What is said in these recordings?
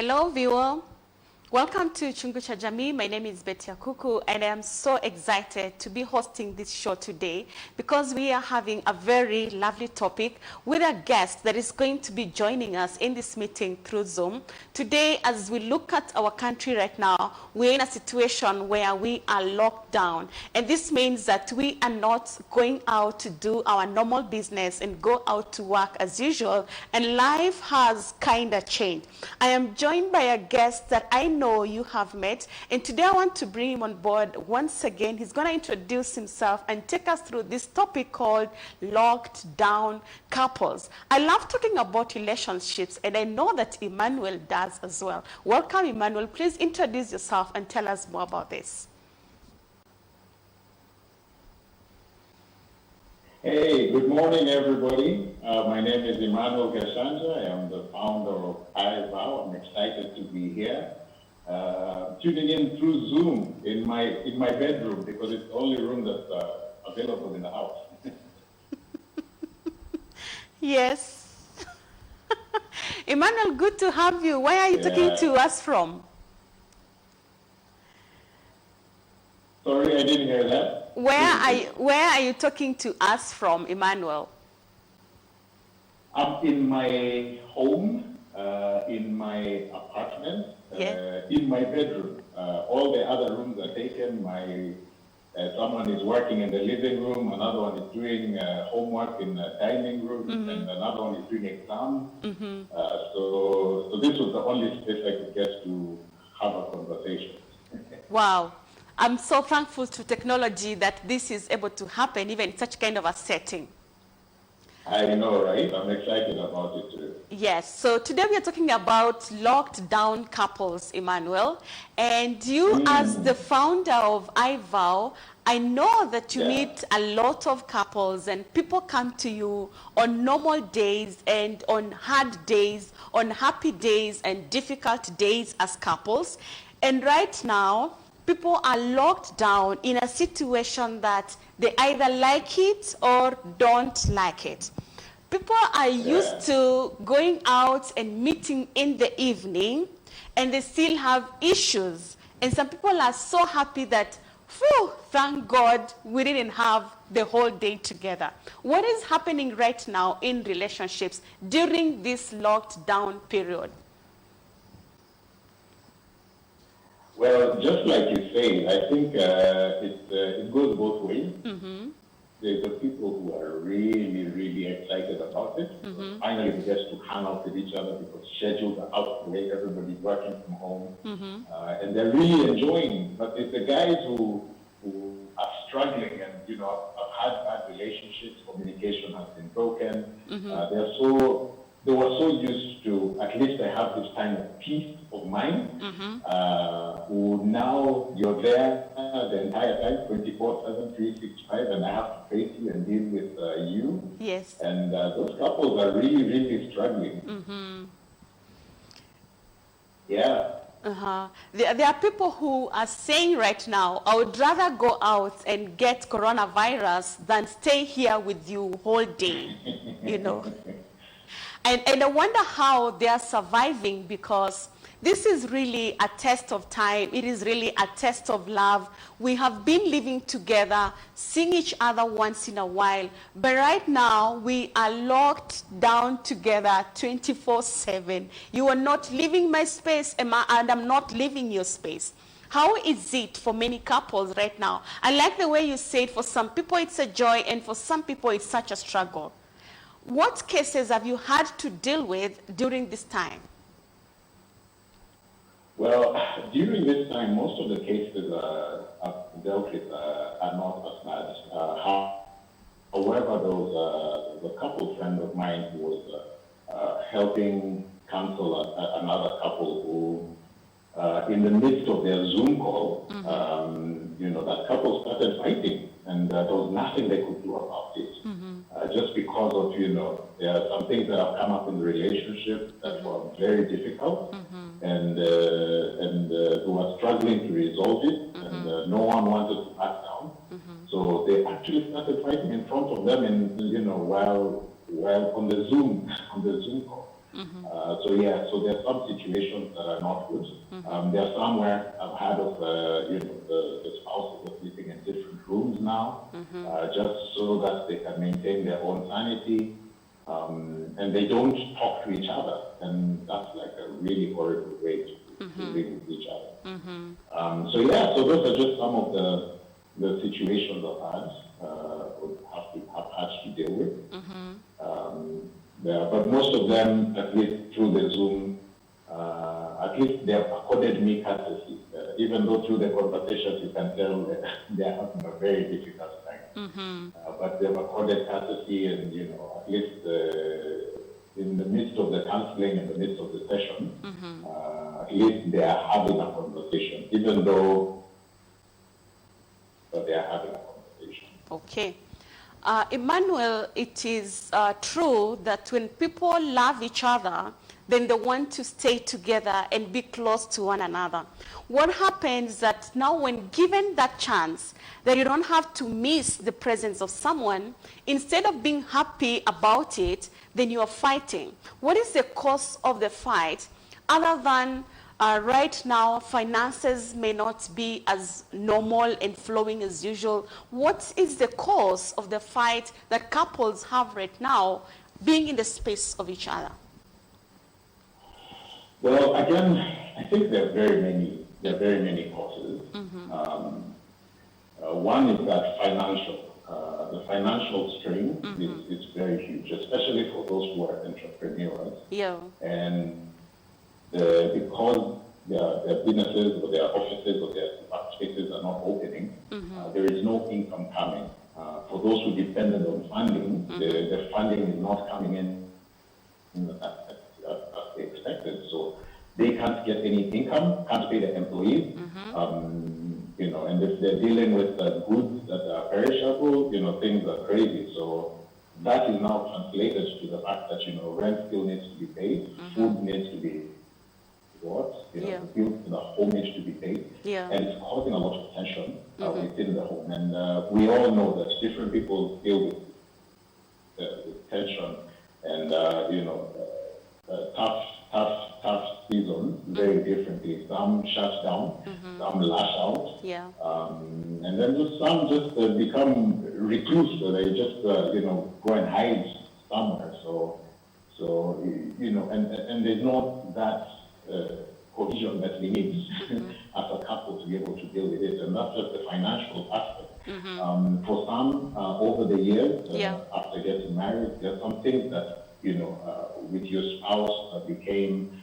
Hello, viewer. Welcome to Chungu Jamii. My name is Betty Akuku, and I am so excited to be hosting this show today because we are having a very lovely topic with a guest that is going to be joining us in this meeting through Zoom. Today, as we look at our country right now, we're in a situation where we are locked down, and this means that we are not going out to do our normal business and go out to work as usual, and life has kind of changed. I am joined by a guest that I know you have met, and today I want to bring him on board once again. He's going to introduce himself and take us through this topic called locked down couples. I love talking about relationships, and I know that Emmanuel does as well. Welcome, Emmanuel. Please introduce yourself and tell us more about this. Hey, good morning, everybody. My name is Emmanuel Gasanja. I am the founder of iVow. I'm excited to be here. Tuning in through Zoom in my bedroom because it's the only room that's available in the house. Yes. Emmanuel, good to have you. Where are you talking to us from? Sorry, I didn't hear that. Where are you talking to us from, Emmanuel? I'm in my home, in my apartment, in my bedroom. All the other rooms are taken. Someone is working in the living room, another one is doing homework in the dining room, and another one is doing exams. So this was the only space I could get to have a conversation. Wow. I'm so thankful to technology that this is able to happen even in such kind of a setting. I know, right? I'm excited about it too. Yes, so today we are talking about locked down couples, Emmanuel. And you as the founder of iVow, I know that you meet a lot of couples and people come to you on normal days and on hard days, on happy days and difficult days as couples. And right now, people are locked down in a situation that they either like it or don't like it. People are used to going out and meeting in the evening, and they still have issues. And some people are so happy that, whew, thank God we didn't have the whole day together. What is happening right now in relationships during this locked down period? Well, just like you say, I think it goes both ways. There's the people who are really, really excited about it. Finally, we get to hang out with each other because schedules are out the way, everybody's working from home, and they're really enjoying. But it's the guys who are struggling and, have had bad relationships, communication has been broken. They were so used to, at least I have this kind of peace of mind, who now you're there the entire time, 24/7, 365, and I have to face you and deal with you. Yes. And those couples are really, really struggling. Yeah. There are people who are saying right now, I would rather go out and get coronavirus than stay here with you whole day, And I wonder how they are surviving, because this is really a test of time. It is really a test of love. We have been living together, seeing each other once in a while. But right now, we are locked down together 24/7. You are not leaving my space, and I'm not leaving your space. How is it for many couples right now? I like the way you said for some people it's a joy, and for some people it's such a struggle. What cases have you had to deal with during this time? Well, during this time, most of the cases I've dealt with are not as bad. However, there was a couple friend of mine who was helping counsel another couple who, in the midst of their Zoom call, that couple started fighting, and there was nothing they could do about it. Just because of, there are some things that have come up in the relationship that were very difficult, and they were struggling to resolve it, and no one wanted to back down. So they actually started fighting in front of them, and while on the Zoom call. So yeah, so there are some situations that are not good. There are some where I've had of the spouses are sleeping in different rooms now, just so that they can maintain their own sanity, and they don't talk to each other, and that's like a really horrible way to live with each other. So yeah, so those are just some of the situations I've had, have had to deal with. But most of them, at least through the Zoom, at least they have accorded me courtesy. Even though through the conversations you can tell that they're having a very difficult time. But they've accorded courtesy, and at least in the midst of the counseling, in the midst of the session, at least they are having a conversation, even though they are having a conversation. Okay. Emmanuel, it is true that when people love each other, then they want to stay together and be close to one another. What happens that now when given that chance, that you don't have to miss the presence of someone, instead of being happy about it, then you are fighting. What is the cause of the fight, other than right now, finances may not be as normal and flowing as usual? What is the cause of the fight that couples have right now, being in the space of each other? Well, again, I think there are very many causes. One is that the financial strain is very huge, especially for those who are entrepreneurs. Yeah. And because their businesses or their offices or their spaces are not opening, there is no income coming. For those who depended on funding, the funding is not coming in as they expected. So they can't get any income, can't pay their employees, and if they're dealing with goods that are perishable, things are crazy. So that is now translated to the fact that, rent still needs to be paid, food needs to be bought, bills in the home needs to be paid, and it's causing a lot of tension within the home. And we all know that different people deal with tension and, tough seasons very differently. Some shut down, some lash out, and then some just become recluse. So they just, go and hide somewhere. So and there's not that cohesion that we need as a couple to be able to deal with it. And that's just the financial aspect. For some, over the years, after getting married, there are some things that, with your spouse became,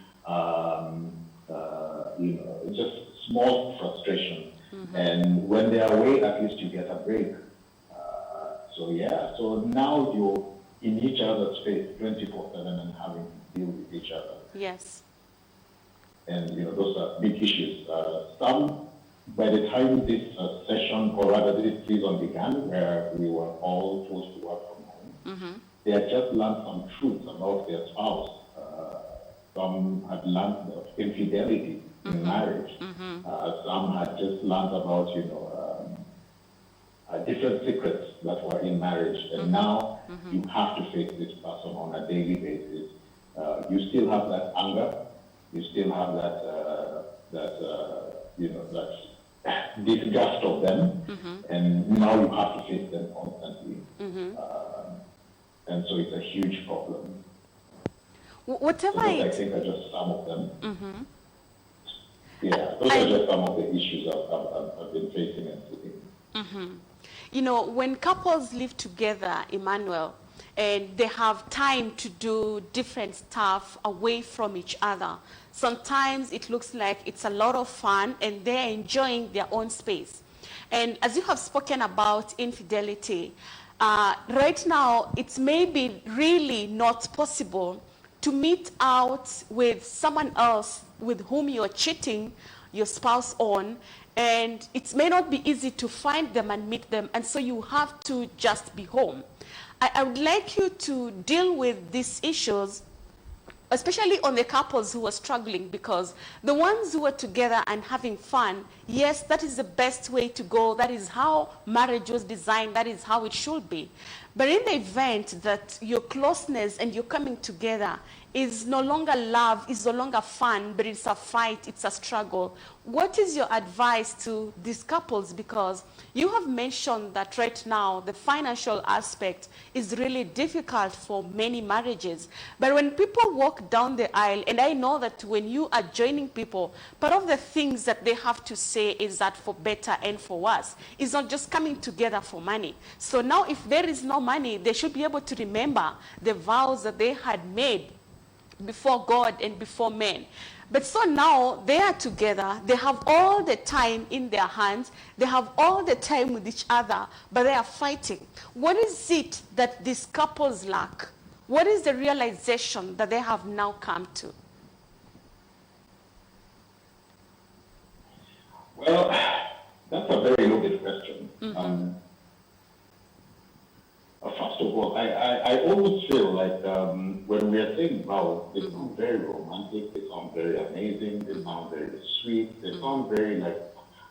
just small frustration. And when they are away, at least you get a break. So now you're in each other's face 24/7 and having to deal with each other. Yes. And, those are big issues. Some, by the time this session, or rather this season began, where we were all forced to work from home, they had just learned some truths about their spouse. Some had learned of infidelity in marriage. Some had just learned about, different secrets that were in marriage. And now you have to face this person on a daily basis. You still have that anger. You still have that disgust of them. And now you have to face them constantly. And so it's a huge problem. Whatever so I think are just some of them. Yeah, those are just some of the issues I've been facing and seeing. When couples live together, Emmanuel, and they have time to do different stuff away from each other, sometimes it looks like it's a lot of fun and they're enjoying their own space. And as you have spoken about infidelity, right now it's maybe really not possible to meet out with someone else with whom you're cheating your spouse on, and it may not be easy to find them and meet them, and so you have to just be home. I would like you to deal with these issues, especially on the couples who are struggling, because the ones who are together and having fun, yes, that is the best way to go. That is how marriage was designed. That is how it should be. But in the event that your closeness and your coming together is no longer love, is no longer fun, but it's a fight, it's a struggle. What is your advice to these couples? Because you have mentioned that right now the financial aspect is really difficult for many marriages. But when people walk down the aisle, and I know that when you are joining people, part of the things that they have to say is that for better and for worse. It's not just coming together for money. So now if there is no money, they should be able to remember the vows that they had made before God and before men. But so now they are together, they have all the time in their hands, they have all the time with each other, but they are fighting. What is it that these couples lack? What is the realization that they have now come to? Well, that's a very loaded question. First of all, I always feel like when we are saying vows, they sound very romantic, they sound very amazing, they sound very sweet, they sound very like,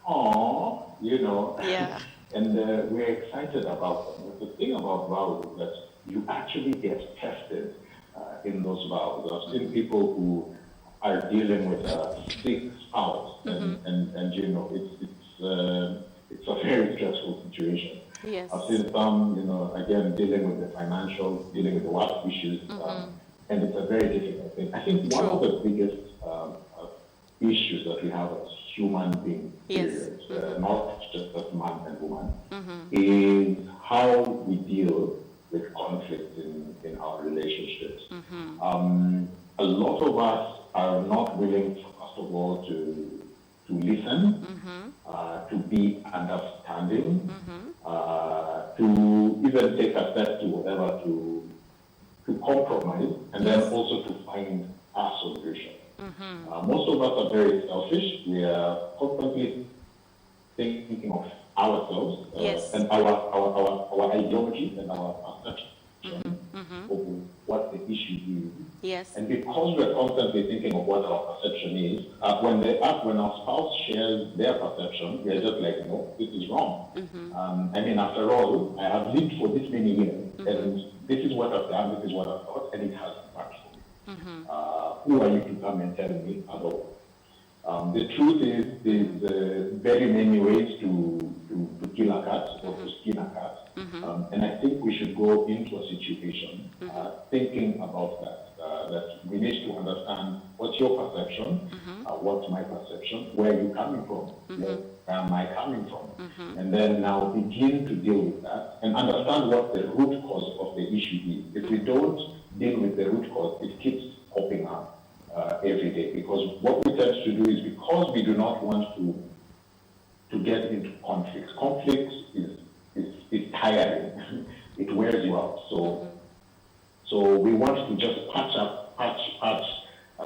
oh, you know. Yeah. And we're excited about them. But the thing about vows is that you actually get tested in those vows. I've seen people who are dealing with a sick spouse, and you know, it's a very stressful situation. Yes. I've seen some, you know, again, dealing with the financial, dealing with the work issues, and it's a very difficult thing. I think one of the biggest issues that we have as human beings, period, not just as man and woman, is how we deal with conflict in our relationships. A lot of us are not willing, first of all, to listen, to be understanding, to even take a step to whatever, to compromise, and then also to find a solution. Most of us are very selfish. We are constantly thinking of ourselves and our ideology and our perception of what the issue is. Yes. And because we're constantly thinking of what our perception is, when our spouse shares their perception, we're just like, no, this is wrong. I mean, after all, I have lived for this many years, and this is what I've done, this is what I've thought, and it has worked for me. Who are you to come and tell me about? The truth is, there's very many ways to kill a cat or to skin a cat. And I think we should go into a situation thinking about that. That we need to understand what's your perception, what's my perception, where are you coming from, where am I coming from, and then now begin to deal with that and understand what the root cause of the issue is. If we don't deal with the root cause, it keeps popping up every day, because what we tend to do is, because we do not want to get into conflicts. Conflict is tiring. It wears you out. So we want to just patch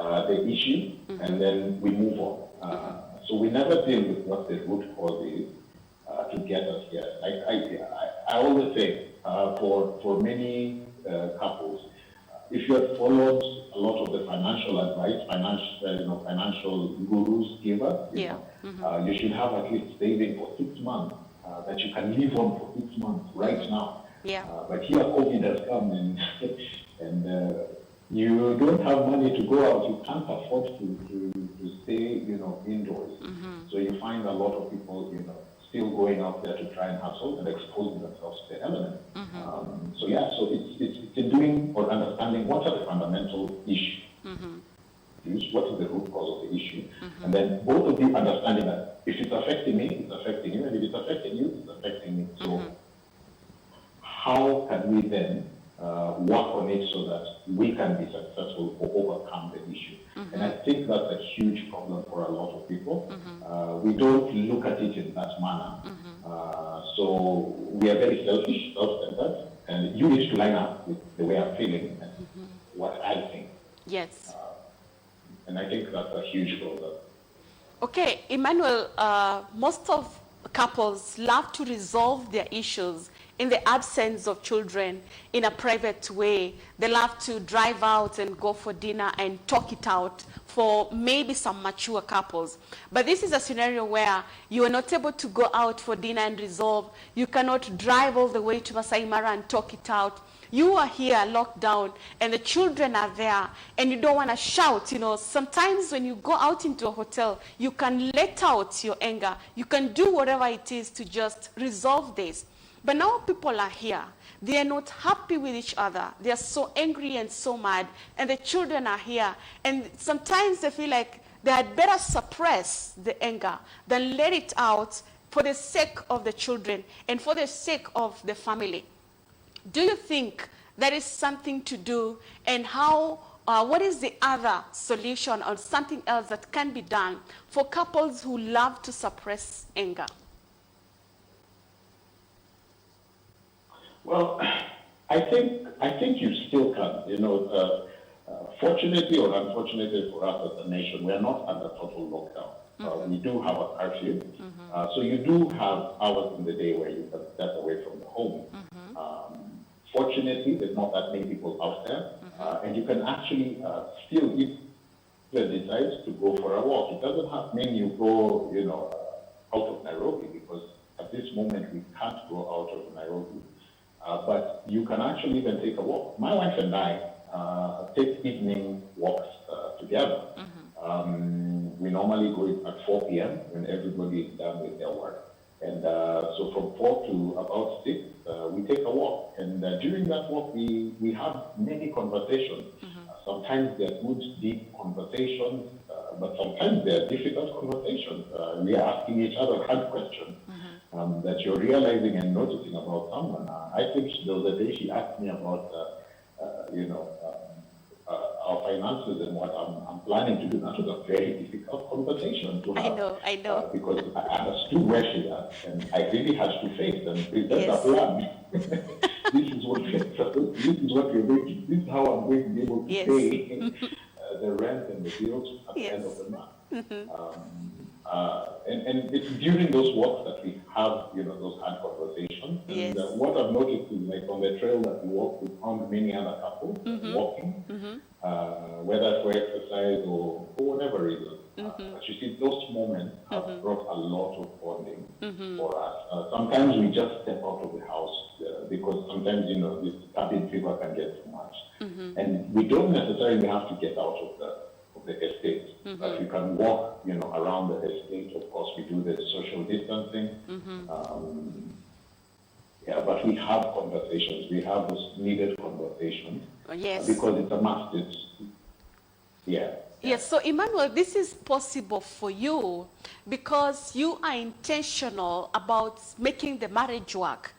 the issue, and then we move on. So we never deal with what the root cause is to get us here. I always say, for many couples, if you have followed a lot of the financial advice, financial gurus give us, you should have at least saving for 6 months that you can live on for 6 months right now. But here COVID has come, and you don't have money to go out. You can't afford to stay, indoors. So you find a lot of people, still going out there to try and hustle and exposing themselves to the elements. So it's in doing or understanding what are the fundamental issues, what is the root cause of the issue, and then both of you understanding that if it's affecting me, it's affecting you, and if it's affecting you, it's affecting me. So how can we then work on it so that we can be successful or overcome the issue? And I think that's a huge problem for a lot of people. We don't look at it in that manner. So we are very selfish, self-centered, and you need to line up with the way I'm feeling and what I think. Yes. And I think that's a huge problem. Okay, Emmanuel, most of couples love to resolve their issues in the absence of children in a private way. They love to drive out and go for dinner and talk it out for maybe some mature couples. But this is a scenario where you are not able to go out for dinner and resolve. You cannot drive all the way to Masai Mara and talk it out. you are here locked down and the children are there and you don't want to shout. Sometimes when you go out into a hotel, you can let out your anger. You can do whatever it is to just resolve this. But now people are here. They are not happy with each other. They are so angry and so mad. And the children are here. And sometimes they feel like they had better suppress the anger than let it out for the sake of the children and for the sake of the family. Do you think that is something to do? And what is the other solution or something else that can be done for couples who love to suppress anger? Well, I think you still can. Fortunately or unfortunately for us as a nation, we are not under total lockdown. We do have a curfew, so you do have hours in the day where you can step away from the home. Fortunately, there's not that many people out there, and you can actually still, if you decide to go for a walk, it doesn't have mean you go, out of Nairobi, because at this moment we can't go out of Nairobi. But you can actually even take a walk. My wife and I take evening walks together. We normally go at 4 p.m. when everybody is done with their work. And so from 4 to about 6, we take a walk. And during that walk, we have many conversations. Sometimes they're good, deep conversations, but sometimes they're difficult conversations. We are asking each other hard questions. That you're realizing and noticing about someone. I think there was a day she asked me about, our finances and what I'm planning to do. That was a very difficult conversation to have. I know. Because I understood where she was, and I really had to face and present a plan. This is what we're going to. This is how I'm going to be able to pay the rent and the bills at the end of the month. And it's during those walks that we have, those hard conversations. And what I've noticed is, like on the trail that we walk, we found many other couples walking, whether for exercise or for whatever reason. But you see, those moments have brought a lot of bonding for us. Sometimes we just step out of the house because sometimes, this cabin fever can get too much. And we don't necessarily have to get out of the estate, but we can walk, around the estate. Of course, we do the social distancing. But we have conversations. We have those needed conversations. Because it's a must. Yes, so Emmanuel, this is possible for you because you are intentional about making the marriage work.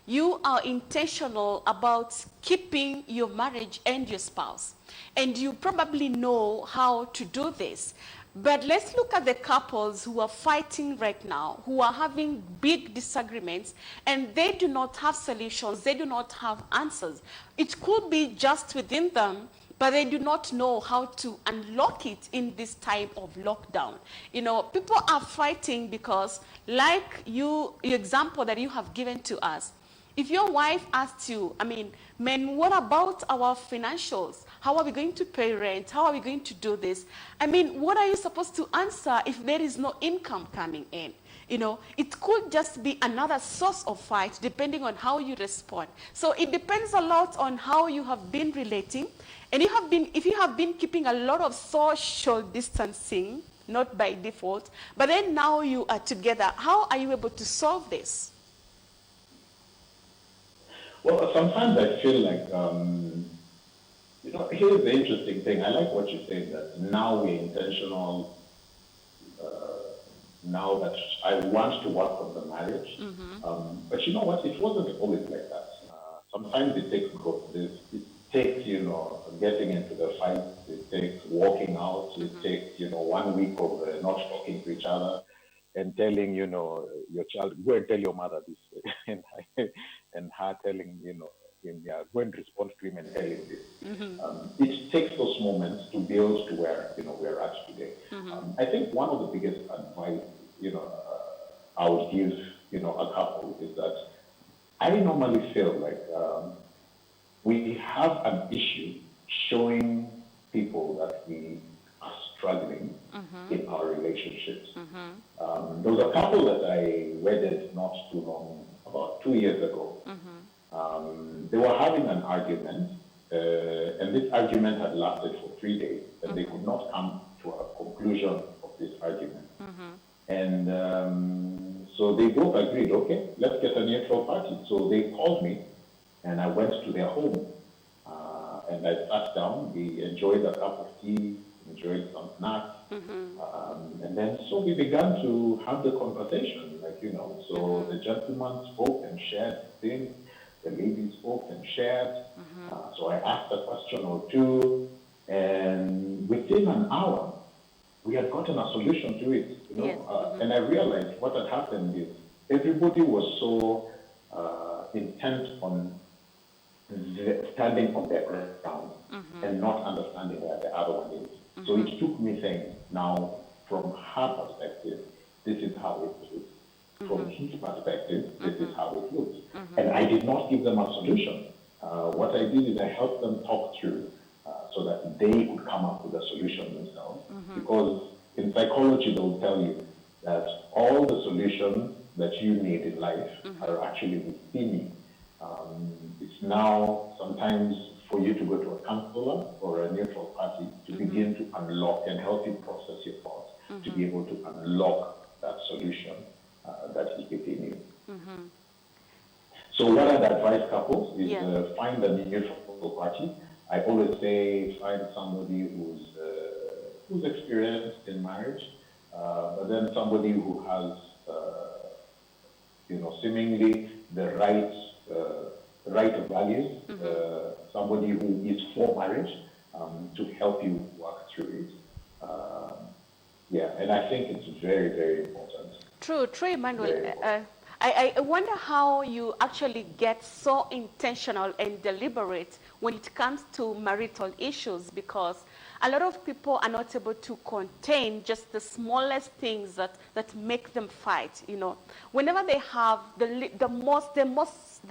You are intentional about keeping your marriage and your spouse. And you probably know how to do this. But let's look at the couples who are fighting right now, who are having big disagreements, and they do not have solutions. They do not have answers. It could be just within them, but they do not know how to unlock it in this time of lockdown. People are fighting because, like your example that you have given to us, if your wife asks you, man, what about our financials? How are we going to pay rent? How are we going to do this? What are you supposed to answer if there is no income coming in? It could just be another source of fight depending on how you respond. So it depends a lot on how you have been relating. And if you have been keeping a lot of social distancing, not by default, but then now you are together, how are you able to solve this? Well, sometimes I feel like, here's the interesting thing. I like what you say, that now we're intentional, now that I want to work on the marriage. But you know what? It wasn't always like that. Sometimes it takes growth. It takes, getting into the fight. It takes walking out. It takes, 1 week of not talking to each other and telling, your child, go and tell your mother this. And her telling, him, go and respond to him and tell him this. It takes those moments to build to where, we're at today. I think one of the biggest advice, I would give, a couple is that I normally feel like we have an issue showing people that we are struggling in our relationships. There was a couple that I wedded not too long, about 2 years ago. They were having having an argument, and this argument had lasted for 3 days, and they could not come to a conclusion of this argument. And so they both agreed, okay, let's get a neutral party. So they called me, and I went to their home, and I sat down. We enjoyed a cup of tea, enjoyed some snacks, and then so we began to have the conversation, So the gentleman spoke and shared things, the lady spoke and shared. So I asked a question or two, and within an hour, we had gotten a solution to it. Yes. And I realized what had happened is everybody was so intent on standing on their ground and not understanding where the other one is. So it took me saying, now, from her perspective, this is how it looks. From his perspective, this is how it looks. And I did not give them a solution. What I did is I helped them talk through so that they would come up with a solution themselves. Because in psychology, they'll tell you that all the solutions that you need in life are actually within you. It's now sometimes for you to go to a counselor or a neutral party to begin to unlock and help you process your thoughts, to be able to unlock that solution that is within you. So what I'd advise couples is find a neutral party. I always say find somebody who's experienced in marriage, but then somebody who has, seemingly the right values, somebody who is for marriage, to help you work through it. And I think it's very, very important. True, Emmanuel. I wonder how you actually get so intentional and deliberate when it comes to marital issues, because a lot of people are not able to contain just the smallest things that make them fight. Whenever they have the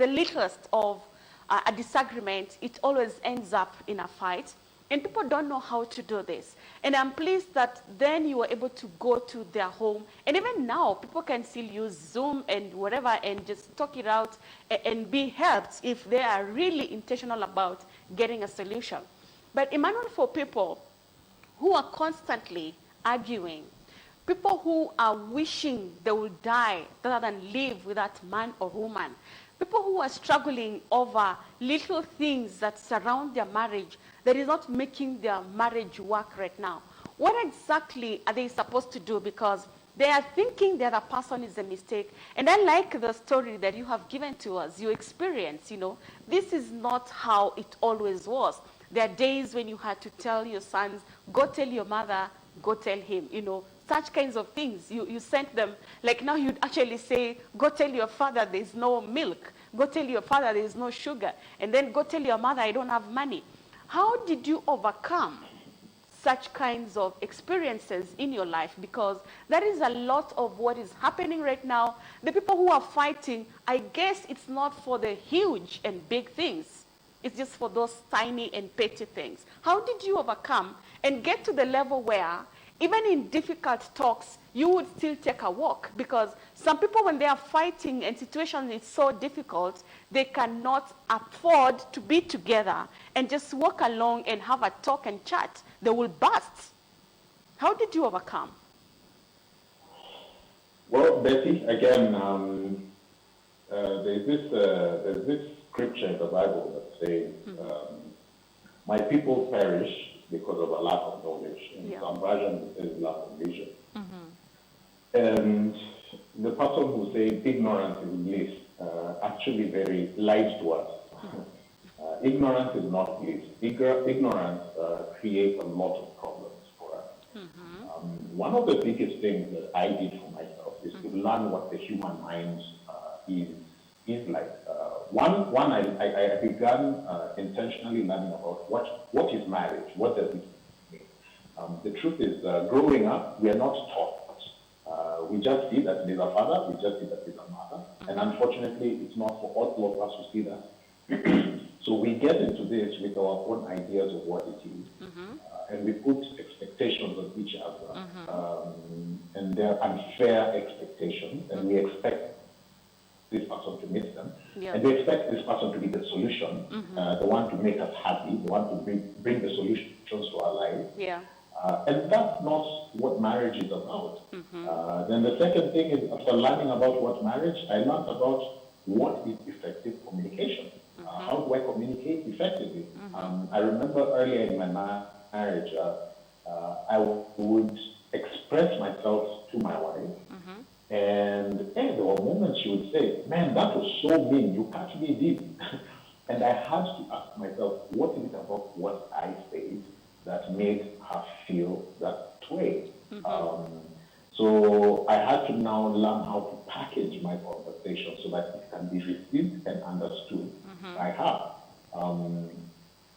littlest of a disagreement, it always ends up in a fight. And people don't know how to do this. And I'm pleased that then you were able to go to their home. And even now, people can still use Zoom and whatever and just talk it out and be helped if they are really intentional about getting a solution. But Emmanuel, for people who are constantly arguing, people who are wishing they will die rather than live with that man or woman, people who are struggling over little things that surround their marriage that is not making their marriage work right now, what exactly are they supposed to do? Because they are thinking the other person is a mistake. And I like the story that you have given to us, your experience. This is not how it always was. There are days when you had to tell your sons, go tell your mother, go tell him, such kinds of things. You sent them, like now you'd actually say, go tell your father there's no milk. Go tell your father there's no sugar. And then go tell your mother I don't have money. How did you overcome such kinds of experiences in your life? Because that is a lot of what is happening right now. The people who are fighting, I guess it's not for the huge and big things. It's just for those tiny and petty things. How did you overcome and get to the level where even in difficult talks, you would still take a walk? Because some people, when they are fighting and situation is so difficult, they cannot afford to be together and just walk along and have a talk and chat. They will burst. How did you overcome? Well, Betty, again, there's this scripture in the Bible that says, my people perish because of a lack of knowledge. In some versions, it says lack of vision. And the person who says ignorance is bliss actually very lied to us. Ignorance is not bliss. Ignorance creates a lot of problems for us. One of the biggest things that I did for myself is to learn what the human mind is like. I began intentionally learning about what is marriage, what does it mean. The truth is, growing up, we are not taught. We just see that there's a father, we just see that there's a mother, and unfortunately, it's not for all of us to see that. So we get into this with our own ideas of what it is, and we put expectations on each other, and they're unfair expectations, and we expect this person to meet them. Yeah. And they expect this person to be the solution, the one to make us happy, the one to bring the solutions to our lives. Yeah. And that's not what marriage is about. Then the second thing is, after learning about what marriage, I learned about what is effective communication. How do I communicate effectively? I remember earlier in my marriage, I would express myself to my wife, and there were moments she would say, "Man, that was so mean, you cut me deep." And I had to ask myself, what is it about what I said that made her feel that way? So I had to now learn how to package my conversation so that it can be received and understood by her.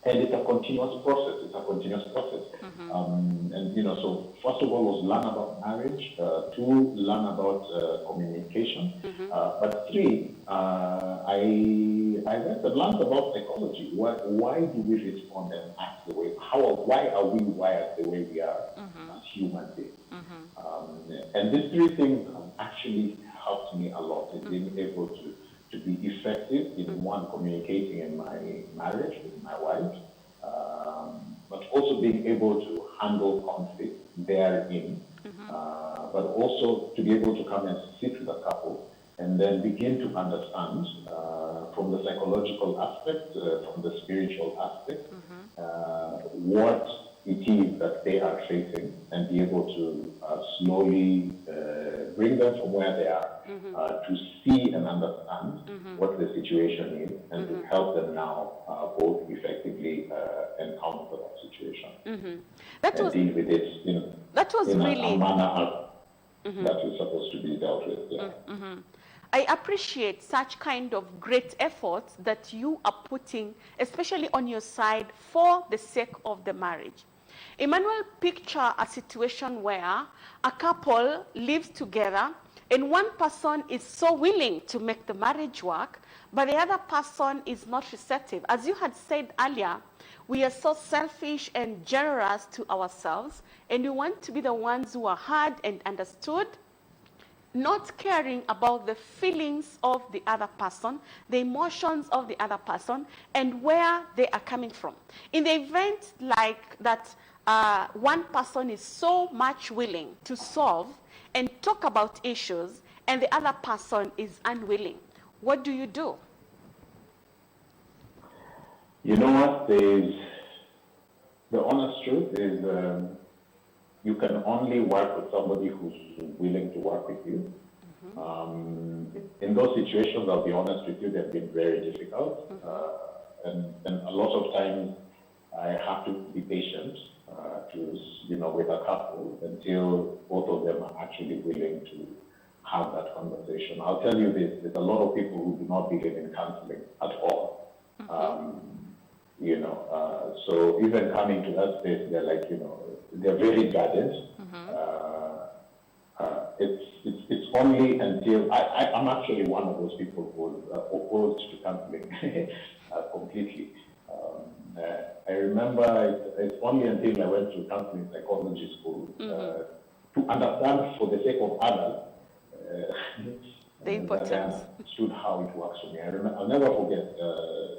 And it's a continuous process. And so first of all was learn about marriage. Two, learn about communication. But three, I went and learned about psychology. Why do we respond and act the way? Why are we wired the way we are as human beings? And these three things have actually helped me a lot in being able to be effective in one, communicating in my marriage with my wife, but also being able to handle conflict therein, but also to be able to come and sit with a couple and then begin to understand from the psychological aspect, from the spiritual aspect, what it is that they are facing, and be able to slowly bring them from where they are to see and understand what the situation is, and to help them now both effectively encounter that situation and deal with it That was in really a manner that is supposed to be dealt with. I appreciate such kind of great efforts that you are putting, especially on your side, for the sake of the marriage. Emmanuel, picture a situation where a couple lives together and one person is so willing to make the marriage work, but the other person is not receptive. As you had said earlier, we are so selfish and generous to ourselves, and we want to be the ones who are heard and understood, not caring about the feelings of the other person, the emotions of the other person, and where they are coming from. In the event like that, one person is so much willing to solve and talk about issues, and the other person is unwilling, what do you do? You know what? The honest truth is, you can only work with somebody who's willing to work with you. In those situations, I'll be honest with you, they've been very difficult. And a lot of times I have to be patient with a couple until both of them are actually willing to have that conversation. I'll tell you this, there's a lot of people who do not believe in counseling at all. So even coming to that space, they're like, they're very guarded. It's only until I'm actually one of those people who are opposed to counseling completely. I remember it's only until I went to counseling psychology school to understand for the sake of others the importance. that I understood how it works for me. I'll never forget,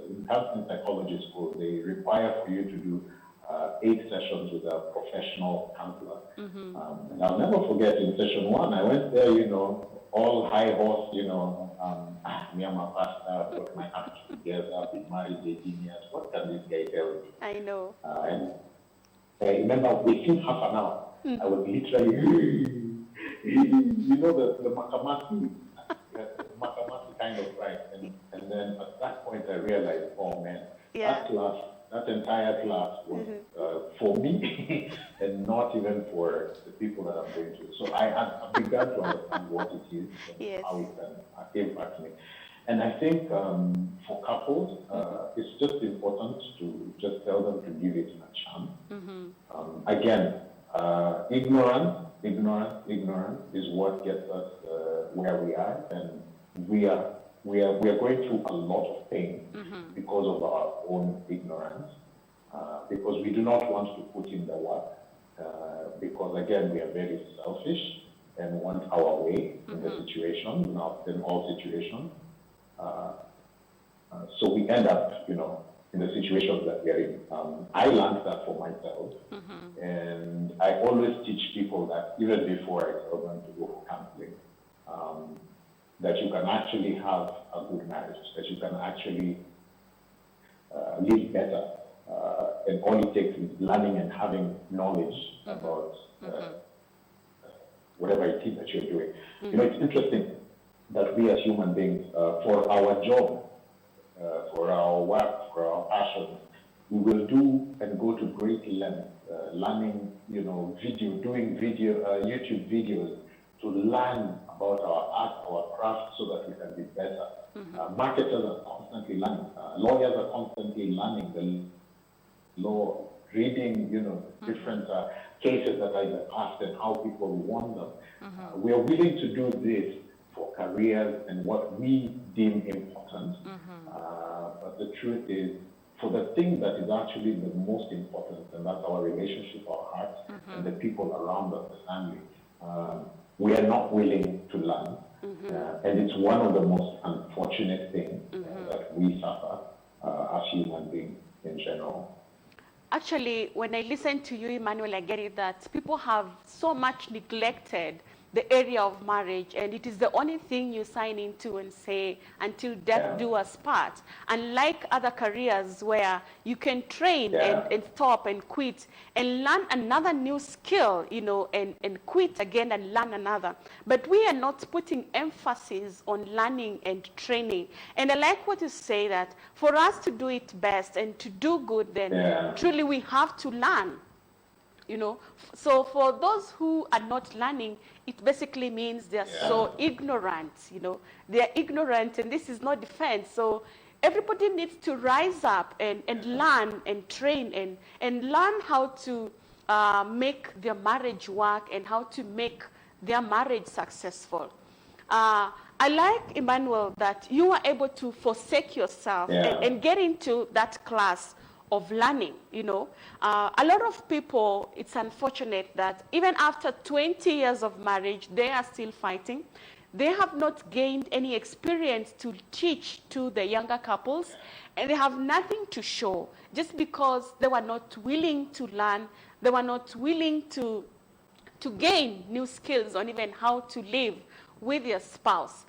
in counseling psychology school, they require for you to do 8 sessions with a professional counselor. And I'll never forget, in session 1, I went there, all high horse, me and my pastor, got my act together, been married 18 years. What can this guy tell me? I know. And I remember within half an hour, I was literally, the makamasi, kind of right. And then at that point, I realized, oh man, that entire class was for me and not even for the people that I'm going to. So I began to understand what it is and how it can impact me. And I think for couples, it's just important to just tell them to give it a chance. Again, ignorance is what gets us where we are, and we are going through a lot of pain because of our own ignorance, because we do not want to put in the work, because again we are very selfish and want our way in the situation, not in all situations. So we end up, in the situations that we're in. I learned that for myself, and I always teach people that even before I tell them to go for counseling, that you can actually have a good marriage, that you can actually live better, and all it takes is learning and having knowledge about whatever it is that you're doing. It's interesting that we as human beings, for our job, for our work, for our passions, we will do and go to great lengths, learning, doing YouTube videos to learn about our art, our craft, so that we can be better. Marketers are constantly learning. Lawyers are constantly learning the law, reading, different cases that are in the past and how people won them. We are willing to do this for careers and what we deem important. But the truth is, for the thing that is actually the most important, and that's our relationship, our hearts, and the people around us, the family, we are not willing to learn. And it's one of the most unfortunate things that we suffer as human beings in general. Actually, when I listen to you, Emmanuel, I get it that people have so much neglected the area of marriage, and it is the only thing you sign into and say, until death do us part. Unlike other careers where you can train and stop and quit and learn another new skill, and quit again and learn another. But we are not putting emphasis on learning and training. And I like what you say, that for us to do it best and to do good, then truly we have to learn. So for those who are not learning, it basically means they're so ignorant. They're ignorant, and this is not defense. So everybody needs to rise up and learn and train and learn how to make their marriage work and how to make their marriage successful. I like, Emmanuel, that you were able to forsake yourself and get into that class of learning. A lot of people, it's unfortunate that even after 20 years of marriage, they are still fighting. They have not gained any experience to teach to the younger couples, and they have nothing to show just because they were not willing to learn. They were not willing to gain new skills on even how to live with your spouse.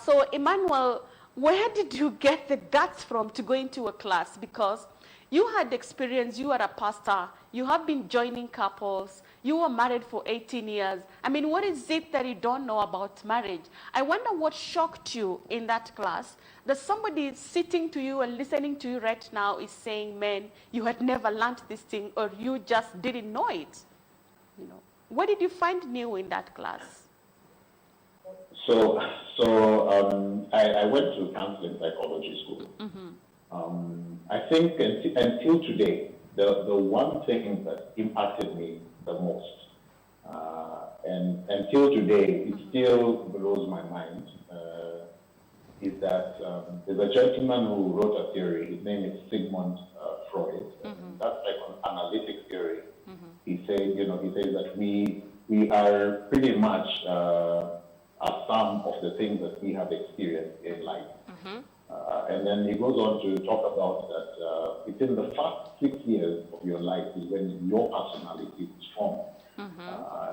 So Emmanuel, where did you get the guts from to go into a class? Because you had experience, you are a pastor, you have been joining couples, you were married for 18 years. I mean, what is it that you don't know about marriage? I wonder what shocked you in that class, that somebody sitting to you and listening to you right now is saying, man, you had never learned this thing, or you just didn't know it. What did you find new in that class? So I went to counseling psychology school. I think until today, the one thing that impacted me the most, and until today, it still blows my mind, is that there's a gentleman who wrote a theory. His name is Sigmund Freud. That's like an analytic theory. He says that we are pretty much a sum of the things that we have experienced in life. And then he goes on to talk about that within the first 6 years of your life is when your personality is formed.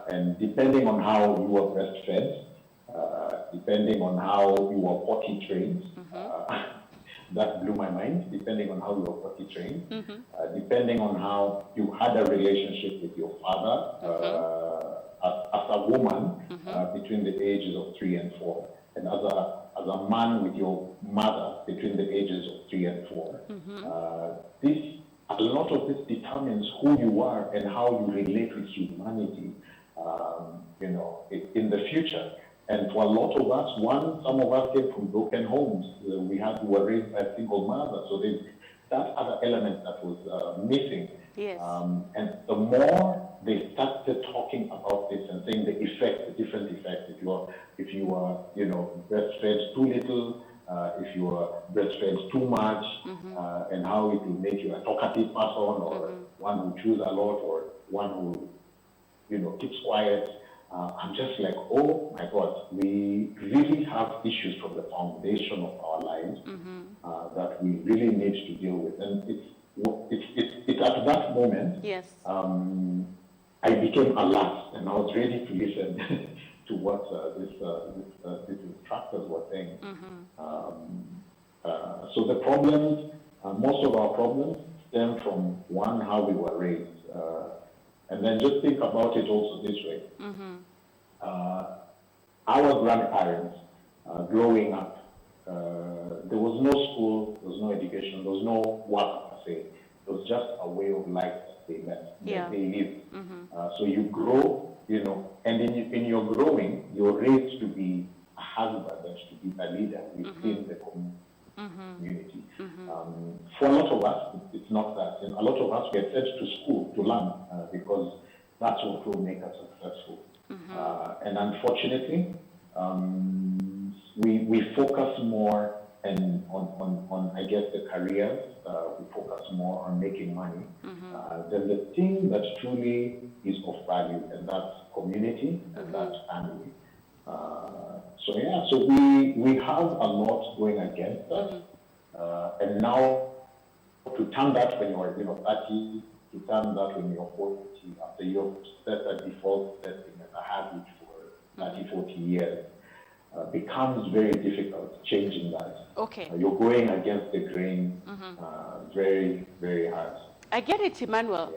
And depending on how you were breastfed, depending on how you were potty trained, that blew my mind, depending on how you were potty trained, depending on how you had a relationship with your father as a woman between the ages of 3 and 4, and as a man with your mother between the ages of 3 and 4. A lot of this determines who you are and how you relate with humanity, in the future. And for a lot of us, some of us came from broken homes. We were raised by a single mother, so there's that other element that was missing. Yes. And the more they started talking about this and saying the different effects, if you are breastfed too little, if you are breastfed too much, and how it will make you a talkative person, or one who chews a lot, or one who keeps quiet. I'm just like, oh my God, we really have issues from the foundation of our lives that we really need to deal with. And it's at that moment, Yes. I became alert and I was ready to listen to what these instructors were saying. So the problems, most of our problems stem from one, how we were raised. And then just think about it also this way. Our grandparents, growing up, there was no school, there was no education, there was no work per se. It was just a way of life that they led, that they lived. So you grow, you know, and in your growing, you're raised to be a husband and to be a leader within the community. For a lot of us, it's not that. And a lot of us get sent to school to learn because that's what will make us successful. And unfortunately, we focus more on I guess the careers. We focus more on making money than the thing that truly is of value, and that's community and that's family. So we have a lot going against us, and now to turn that when you're 30, to turn that when you're 40, after you've set a default setting as a habit for 30, 40 years, becomes very difficult changing that. Okay. You're going against the grain, very, very hard. I get it, Emmanuel.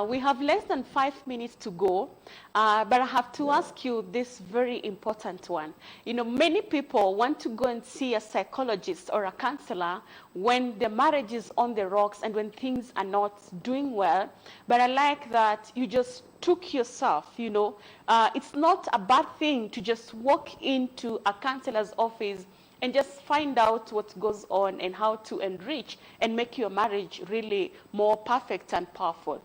We have less than 5 minutes to go, but I have to ask you this very important one. You know, many people want to go and see a psychologist or a counselor when the marriage is on the rocks and when things are not doing well. But I like that you just took yourself, you know. It's not a bad thing to just walk into a counselor's office and just find out what goes on and how to enrich and make your marriage really more perfect and powerful.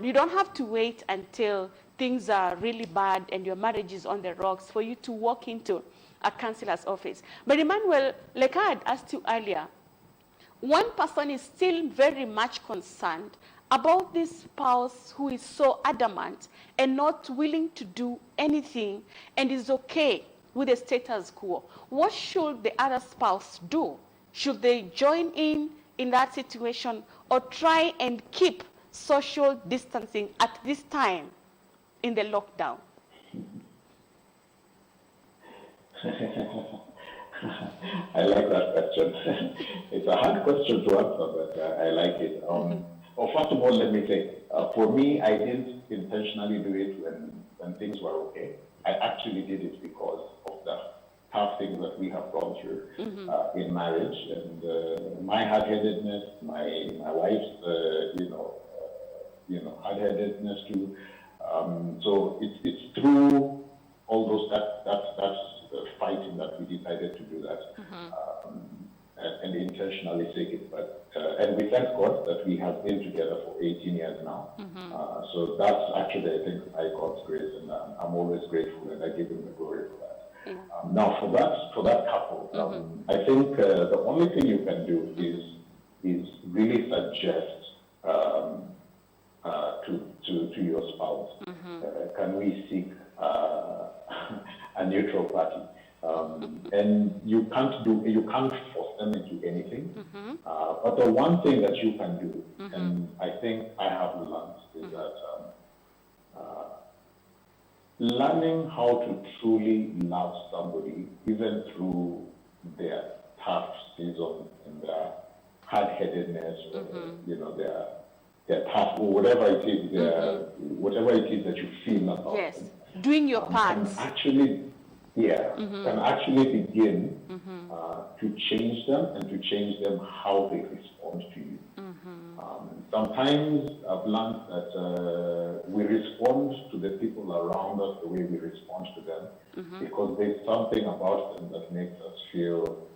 You don't have to wait until things are really bad and your marriage is on the rocks for you to walk into a counselor's office. But Emmanuel, like I had asked you earlier, one person is still very much concerned about this spouse who is so adamant and not willing to do anything and is okay with the status quo. What should the other spouse do? Should they join in that situation or try and keep social distancing at this time in the lockdown? I like that question. It's a hard question to answer, but I like it. Well, first of all, let me say, for me, I didn't intentionally do it when things were okay. I actually did it because of the tough things that we have gone through in marriage, and my hard-headedness, my wife's, hard-headedness too. So it's through all those that's fighting that we decided to do that, and intentionally take it. But and we thank God that we have been together for 18 years now. So that's actually, I think, by God's grace, and I'm always grateful, and I give Him the glory for that. Now, for that couple, I think the only thing you can do is really suggest to your spouse, can we seek a neutral party? And you can't force them into anything. But the one thing that you can do, and I think I have learned, is that learning how to truly love somebody, even through their tough season and their hard-headedness, their tough, or whatever it is, whatever it is that you feel about them. Doing your part. Can actually begin to change them and to change them how they respond to you. Sometimes I've learned that we respond to the people around us the way we respond to them because there's something about them that makes us feel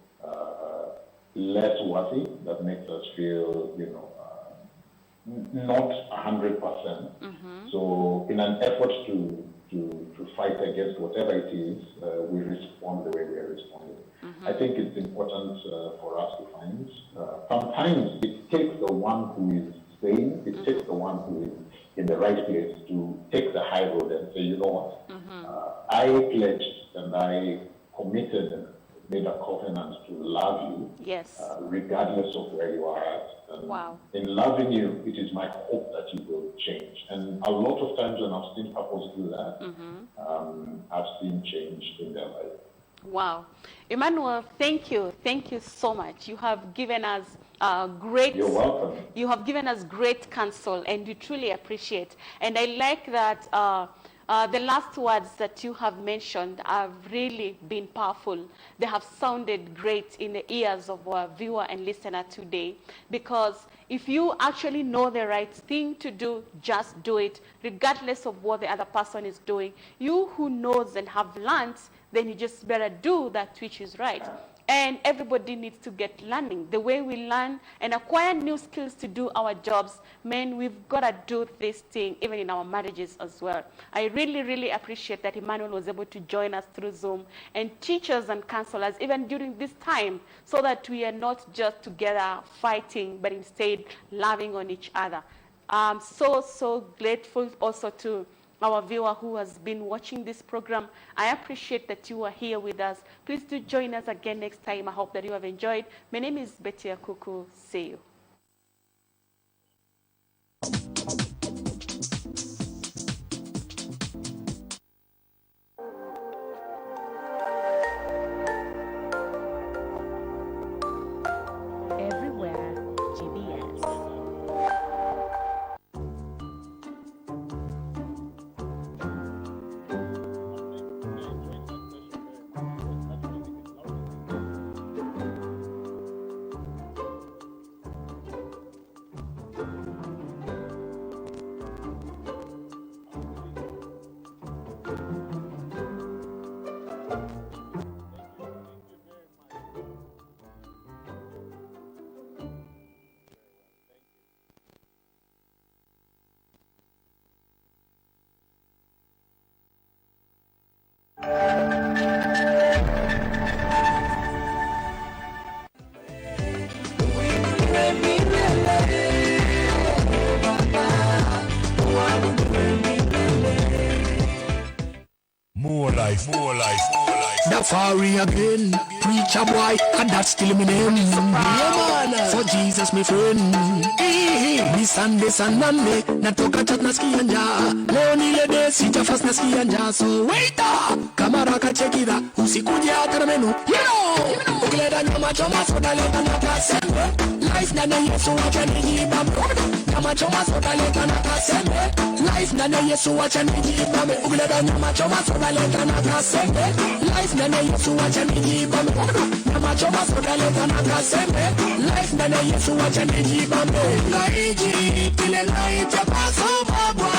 less worthy, that makes us feel, not 100%. So in an effort to fight against whatever it is, we respond the way we are responding. I think it's important for us to find. Sometimes it takes the one who is sane, it takes the one who is in the right place to take the high road and say, you know what, I pledged and I committed and made a covenant to love you, Yes. Regardless of where you are at. And Wow. in loving you, it is my hope that you will change. And a lot of times when I've seen couples do that, I've seen change in their life. Wow. Emmanuel, thank you. Thank you so much. You have given us great... You're welcome. You have given us great counsel, and we truly appreciate. And I like that the last words that you have mentioned have really been powerful. They have sounded great in the ears of our viewer and listener today, because if you actually know the right thing to do, just do it, regardless of what the other person is doing. You who knows and have learned, then you just better do that which is right. And everybody needs to get learning. The way we learn and acquire new skills to do our jobs, man, we've got to do this thing even in our marriages as well. I really, really appreciate that Emmanuel was able to join us through Zoom and teach us and counsel us even during this time, so that we are not just together fighting, but instead loving on each other. I'm so grateful also to our viewer who has been watching this program. I appreciate that you are here with us. Please do join us again next time. I hope that you have enjoyed. My name is Betty Akuku. See you. Everywhere, GBS. More life, more life, more life. That fiery again, preacher boy, and that's still me name. Yeah man, for Jesus me friend. Ni Sunday Sunday, natoka chat nasikia njaa. Leo ni ile day sita fast nasikia njaa. So wait up, kamera kachekida, usikuje hata menu. You know, ukileta nyama choma soda leta na kasembe. Life na Yesu acha nijibambe. Nyama choma soda leta na kasembe. Life na Yesu acha nijibambe. Ukileta nyama choma soda leta na kasembe. Life na Yesu acha nijibambe. Nyama choma soda leta na kasembe. Life na Yesu acha nijibambe. Ngaiji kile naita paso babwa.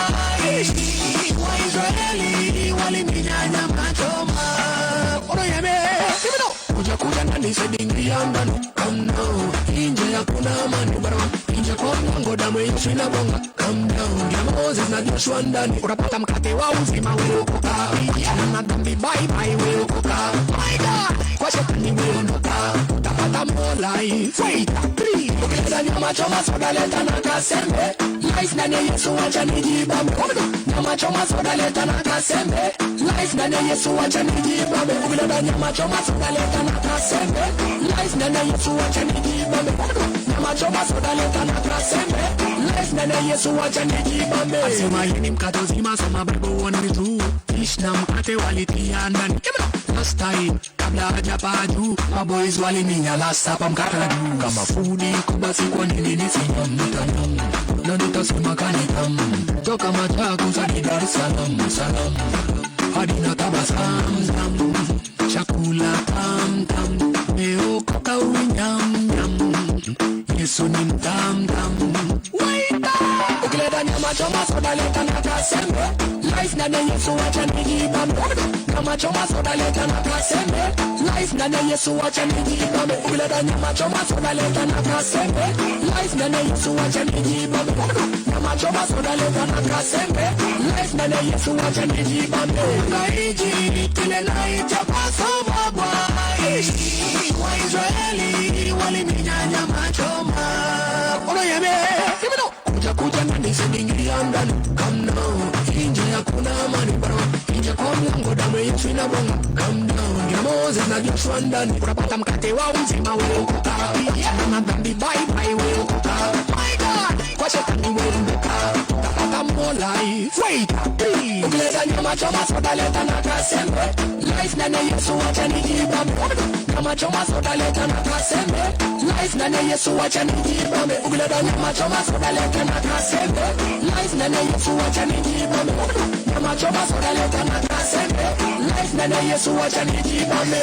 Waisraeli waliminya nyama choma. Ono yeme, kuja ndani sedingi ya ndani. Come down, inje ya kuna amani barwa. Inje kwa mlango damu Yesu inabonga. Come down, ya Moses na Joshua ndani. Unapata mkate wa uzima uliokoka. Na dhambi bye bye uliokoka. My God, kwa shetani uliondoka. Utapata more life. Wait, 3. Ukileta nyama choma soda leta na kasembe. Life ndani Yesu acha nijibambe. Nyama choma soda leta na kasembe. Life ndani Yesu acha nijibambe. Ukileta nyama choma soda leta na kasembe. Life ndani Yesu acha nijibambe. Nyama choma soda leta na kasembe. Life ndani Yesu acha nijibambe. Asema hii ni mkate uzima, soma Bible uone ni true. Fish na mkate walitia ndani. Last time, kabla hajapaa juu, maboys walininya last hapa mkate na juu. Kama foodi kubasi kwa nini nisinyam na nitasema kanitam. Toka Machakos hadi Dar es Salaam, salam. Hadi na tabasamu, chakula tam tam. Meokoka unyam nyam. Yesu ni mtam tam. Waita! Ukileta nyama choma soda leta na kasembe. Life ndani Yesu acha nijibambe. Nyama choma soda leta na kasembe. Life ndani Yesu acha nijibambe. Ukileta nyama choma soda leta na kasembe. Life ndani Yesu acha nijibambe. Nyama choma soda leta na kasembe. Life ndani Yesu acha nijibambe. Ngaiji kile naita paso babwa. Waisraeli waliminya nyama choma. Ono yeme, kuja ndani sedingi ya ndani. Come now, inje ya kuna amani barwa. Inje kwa Yesu inabonga. Calm down, kina Moses na Joshua ndani. Unapata mkate wa uzima weokoka. Achana na dhambi, bye bye weokoka. My God, kwa shetani weondoka. Utapata more life. Wait, please. Ukileta nyama choma soda leta na kasembe. Life ndani ya Yesu acha nijibambe. Nyama choma soda leta na kasembe. Life ndani ya Yesu acha nijibambe. Ukileta nyama choma soda leta na kasembe. Life ndani ya Yesu acha nijibambe. Nyama choma soda leta na kasembe. Life ndani ya Yesu acha nijibambe.